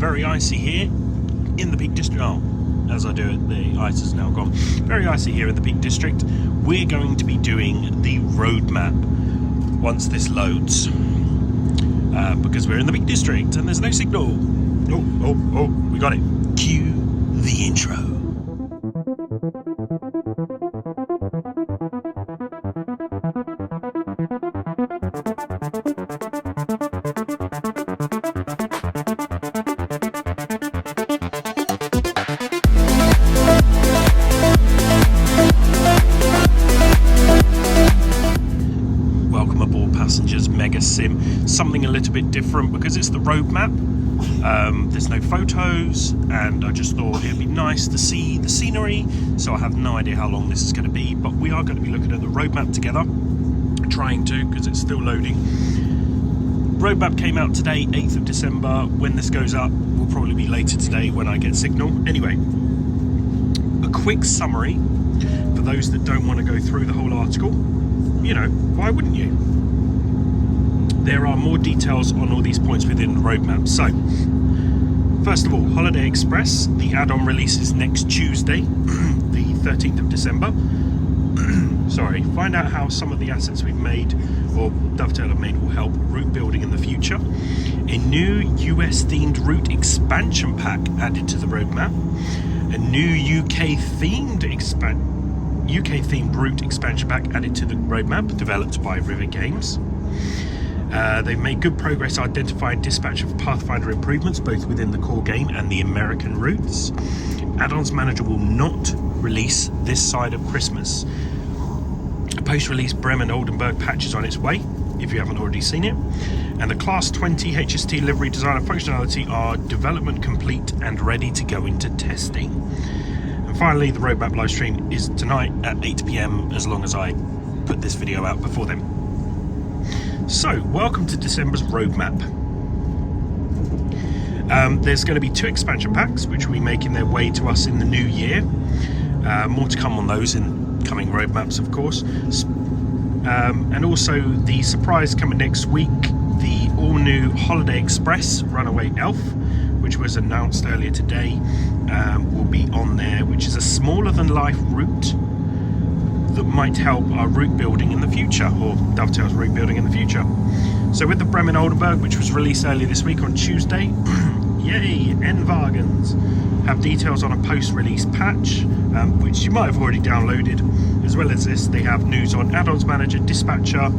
very icy here in the Peak District. Oh, as I do it, the ice is now gone. Very icy here in the Peak District. We're going to be doing the road map once this loads, because we're in the Peak District and there's no signal. Oh, we got it. Cue the intro. Passengers Mega Sim, something a little bit different because it's the road map. There's no photos, and I just thought it'd be nice to see the scenery. So I have no idea how long this is going to be, but we are going to be looking at the road map together, trying to, because it's still loading. Road map came out today, 8th of December. When this goes up will probably be later today when I get signal. Anyway, a quick summary for those that don't want to go through the whole article. You know, why wouldn't you? There are more details on all these points within the roadmap. So, first of all, Holiday Express, the add-on releases next Tuesday, the 13th of December. Sorry, find out how some of the assets we've made, or Dovetail have made, will help route building in the future. A new US-themed route expansion pack added to the roadmap. A new UK-themed route expansion pack added to the roadmap, developed by River Games. They've made good progress identifying dispatch of Pathfinder improvements both within the core game and the American routes. Add-ons Manager will not release this side of Christmas. A post-release Bremen Oldenburg patch is on its way, if you haven't already seen it. And the Class 20 HST livery design and functionality are development complete and ready to go into testing. And finally, the roadmap livestream is tonight at 8 PM, as long as I put this video out before then. So, welcome to December's roadmap. There's going to be 2 expansion packs, which will be making their way to us in the new year. More to come on those in coming roadmaps, of course. And also the surprise coming next week, the all-new Holiday Express Runaway Elf, which was announced earlier today, will be on there, which is a smaller-than-life route that might help our route building in the future, or Dovetail's route building in the future. So with the Bremen Oldenburg, which was released earlier this week on Tuesday, yay, n-wagens, have details on a post-release patch, which you might have already downloaded. As well as this, they have news on Add-ons Manager, Dispatcher,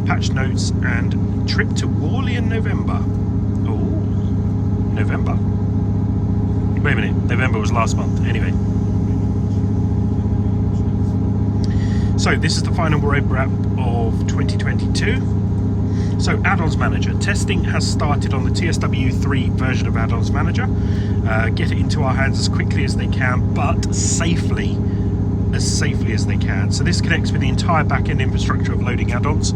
patch notes, and trip to Worley in November. Oh, November. Wait a minute, November was last month. Anyway. So this is the final road map of 2022. So Add-ons Manager. Testing has started on the TSW3 version of Add-ons Manager. Get it into our hands as quickly as they can, but safely as they can. So this connects with the entire back-end infrastructure of loading add-ons,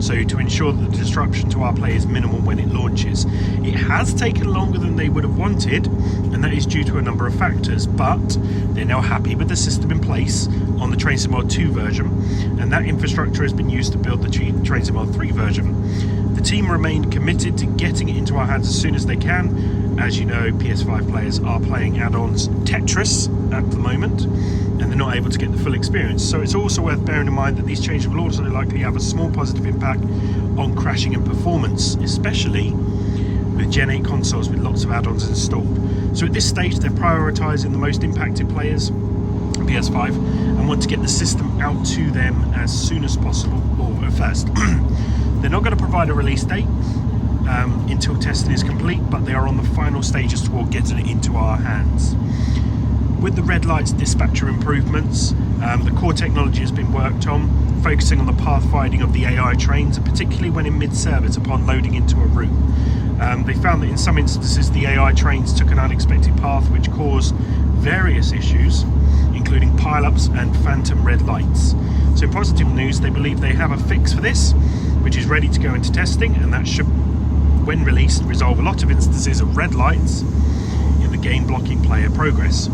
so to ensure that the disruption to our play is minimal when it launches. It has taken longer than they would have wanted, and that is due to a number of factors, but they're now happy with the system in place on the Train Sim Mod 2 version, and that infrastructure has been used to build the Train Sim Mod 3 version. The team remained committed to getting it into our hands as soon as they can. As you know, PS5 players are playing add-ons Tetris at the moment, and they're not able to get the full experience. So it's also worth bearing in mind that these changes will also likely have a small positive impact on crashing and performance, especially with Gen 8 consoles with lots of add-ons installed. So at this stage, they're prioritising the most impacted players, PS5, and want to get the system out to them as soon as possible, or at first. They're not going to provide a release date until testing is complete, but they are on the final stages toward getting it into our hands. With the red lights dispatcher improvements, the core technology has been worked on, focusing on the pathfinding of the AI trains, and particularly when in mid-service upon loading into a route. They found that in some instances the AI trains took an unexpected path, which caused various issues, including pile-ups and phantom red lights. So in positive news, they believe they have a fix for this, which is ready to go into testing, and that should, when released, resolve a lot of instances of red lights in the game blocking player progress.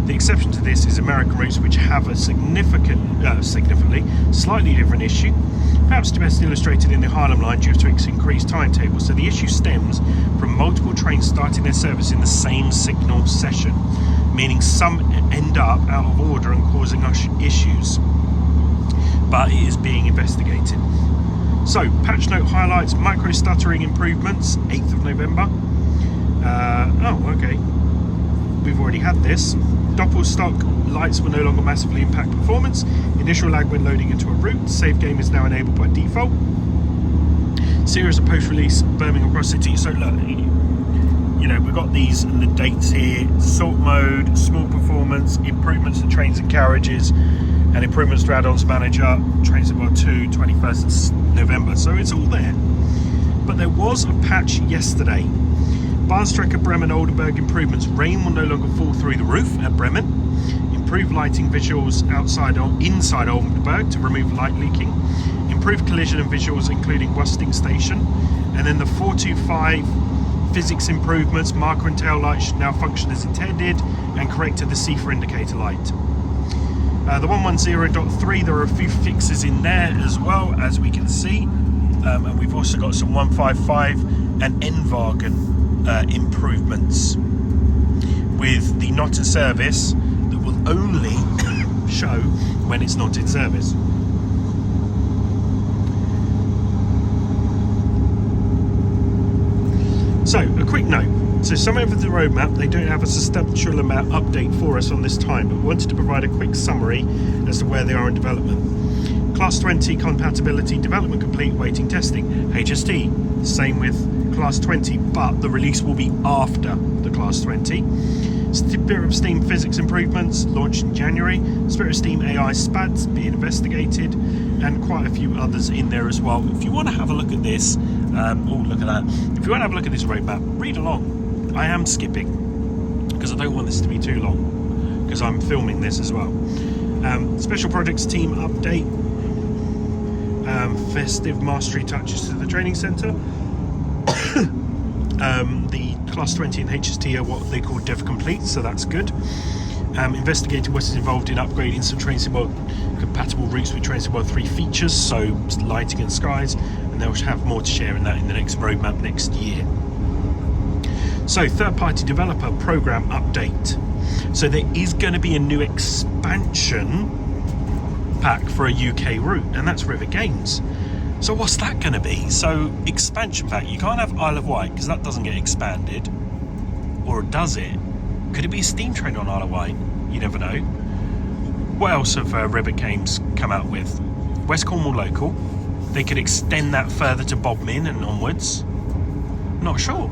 The exception to this is American routes, which have a significantly slightly different issue, perhaps best illustrated in the Harlem line due to its increased timetable. So the issue stems from multiple trains starting their service in the same signal session, meaning some end up out of order and causing us issues, but it is being investigated. So, patch note highlights micro stuttering improvements, 8th of November. Okay. We've already had this. Doppelstock lights will no longer massively impact performance. Initial lag when loading into a route. Save game is now enabled by default. Series of post-release Birmingham Cross City. So look, you know, we've got these and the dates here. Sort mode, small performance, improvements to trains and carriages, and improvements to add-ons manager, Trains World 2, 21st November. So it's all there. But there was a patch yesterday. Bahnstrecke Bremen Oldenburg improvements. Rain will no longer fall through the roof at Bremen. Improved lighting visuals outside or inside Oldenburg to remove light leaking. Improved collision and visuals including Wusting Station. And then the 425 physics improvements. Marker and tail lights should now function as intended and corrected the CFA indicator light. The 110.3, there are a few fixes in there as well, as we can see. And we've also got some 155 and n-wagen improvements with the not in service that will only show when it's not in service. So, a quick note. So some over the roadmap, they don't have a substantial amount update for us on this time, but wanted to provide a quick summary as to where they are in development. Class 20 compatibility development complete, waiting testing. HST, same with Class 20, but the release will be after the Class 20. Spirit of Steam physics improvements launched in January. Spirit of Steam AI SPADs being investigated, and quite a few others in there as well. If you want to have a look at this, look at that. If you want to have a look at this roadmap, read along. I am skipping because I don't want this to be too long, because I'm filming this as well. Special projects team update. Festive mastery touches to the training centre. The Class 20 and HST are what they call dev complete, so that's good. Investigating what is involved in upgrading some Train Sim World compatible routes with Train Sim World 3 features, so lighting and skies, and they'll have more to share in that in the next roadmap next year. So, third-party developer program update. So there is going to be a new expansion pack for a UK route, and that's River Games. So what's that going to be? So, expansion pack. You can't have Isle of Wight because that doesn't get expanded. Or does it? Could it be a steam train on Isle of Wight? You never know. What else have River Games come out with? West Cornwall Local. They could extend that further to Bodmin and onwards. Not sure.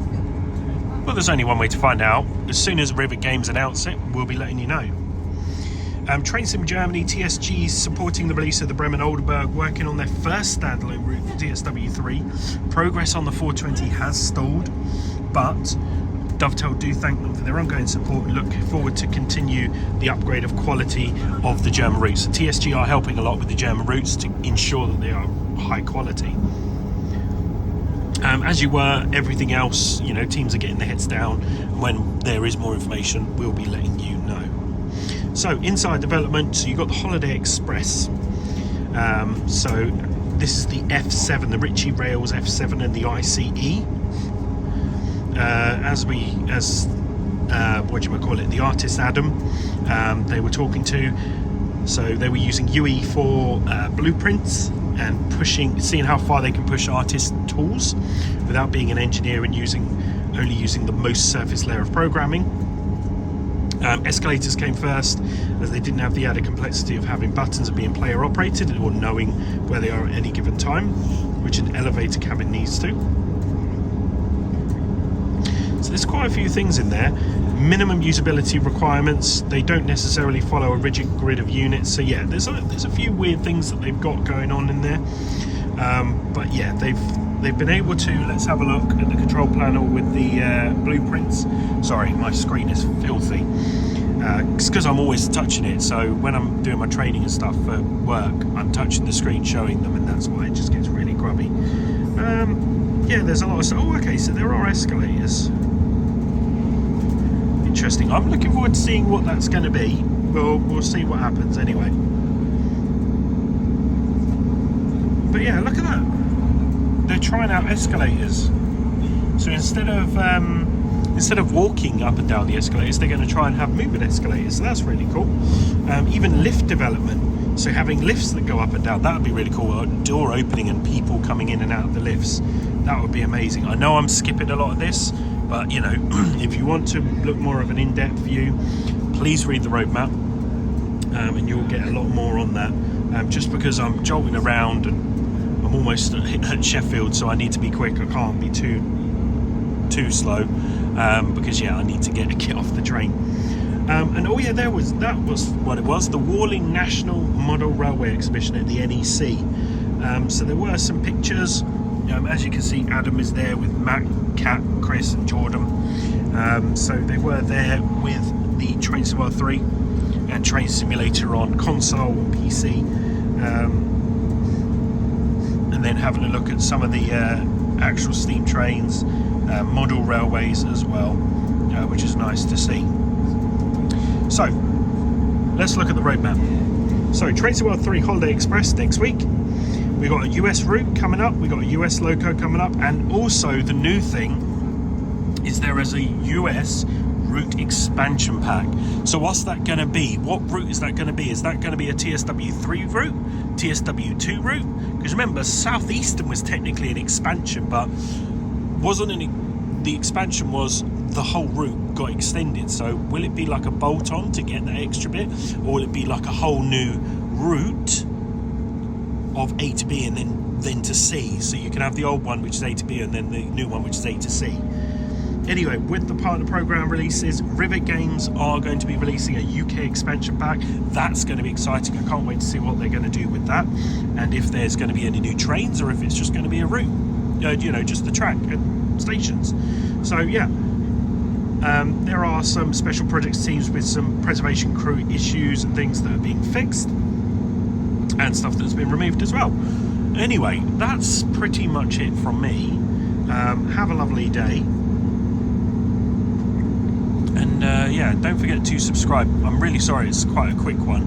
Well, there's only one way to find out. As soon as River Games announce it, we'll be letting you know. Train Sim Germany, TSG supporting the release of the Bremen Oldenburg, working on their first standalone route for TSW3. Progress on the 420 has stalled, but Dovetail do thank them for their ongoing support and look forward to continue the upgrade of quality of the German routes. So TSG are helping a lot with the German routes to ensure that they are high quality. As you were, everything else, you know, teams are getting their heads down. When there is more information, we'll be letting you know. So, inside development, so you've got the Holiday Express. So, this is the F7, the Ritchie Rails F7 and the ICE. The artist Adam, they were talking to. So they were using UE for blueprints and seeing how far they can push artist tools without being an engineer and only using the most surface layer of programming. Escalators came first, as they didn't have the added complexity of having buttons and being player operated or knowing where they are at any given time, which an elevator cabin needs to. So there's quite a few things in there. Minimum usability requirements, they don't necessarily follow a rigid grid of units, so yeah, there's a few weird things that they've got going on in there. But yeah, they've been able to, let's have a look at the control panel with the blueprints. Sorry, my screen is filthy. It's because I'm always touching it, so when I'm doing my training and stuff for work, I'm touching the screen showing them, and that's why it just gets really grubby. Yeah, there's a lot of stuff. Oh, okay, so there are escalators. interesting. I'm looking forward to seeing what that's going to be. We'll see what happens anyway. But yeah, look at that. They're trying out escalators. So instead of walking up and down the escalators, they're going to try and have moving escalators. So that's really cool. Even lift development. So having lifts that go up and down, that would be really cool. A door opening and people coming in and out of the lifts. That would be amazing. I know I'm skipping a lot of this, but you know, if you want to look more of an in-depth view, please read the roadmap, and you'll get a lot more on that. Just because I'm jolting around and I'm almost at Sheffield, so I need to be quick. I can't be too slow, because yeah, I need to get off the train. And oh yeah, that was what it was, the Walling National Model Railway Exhibition at the NEC. So there were some pictures. As you can see, Adam is there with Matt, Kat, Chris and Jordan. So they were there with the Train Simulator 3 and Train Simulator on console and PC, and then having a look at some of the actual steam trains, model railways as well, which is nice to see. So let's look at the roadmap. So Train Simulator 3 Holiday Express next week. We got a US route coming up, we got a US loco coming up, and also the new thing is there is a US route expansion pack. So what's that going to be? What route is that going to be? Is that going to be a TSW3 route? TSW2 route? Because remember, Southeastern was technically an expansion, but the expansion was the whole route got extended. So will it be like a bolt-on to get that extra bit, or will it be like a whole new route of A to B and then to C? So you can have the old one, which is A to B, and then the new one, which is A to C. Anyway, with the partner program releases, Rivet Games are going to be releasing a UK expansion pack. That's going to be exciting. I can't wait to see what they're going to do with that, and if there's going to be any new trains, or if it's just going to be a route, you know, just the track and stations. So yeah, there are some special projects teams with some preservation crew issues and things that are being fixed, and stuff that's been removed as well. Anyway, that's pretty much it from me. Have a lovely day. And yeah, don't forget to subscribe. I'm really sorry, it's quite a quick one.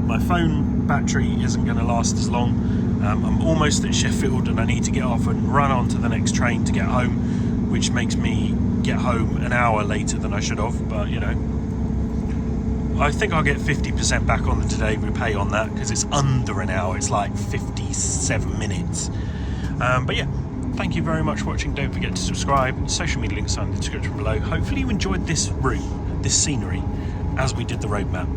My phone battery isn't going to last as long. I'm almost at Sheffield and I need to get off and run on to the next train to get home, which makes me get home an hour later than I should have. But you know, I think I'll get 50% back on the Today Repay on that, because it's under an hour. It's like 57 minutes. But yeah, thank you very much for watching. Don't forget to subscribe. Social media links are in the description below. Hopefully you enjoyed this route, this scenery, as we did the roadmap.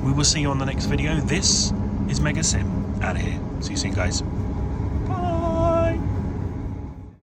We will see you on the next video. This is Mega Sim, out of here. See you soon, guys.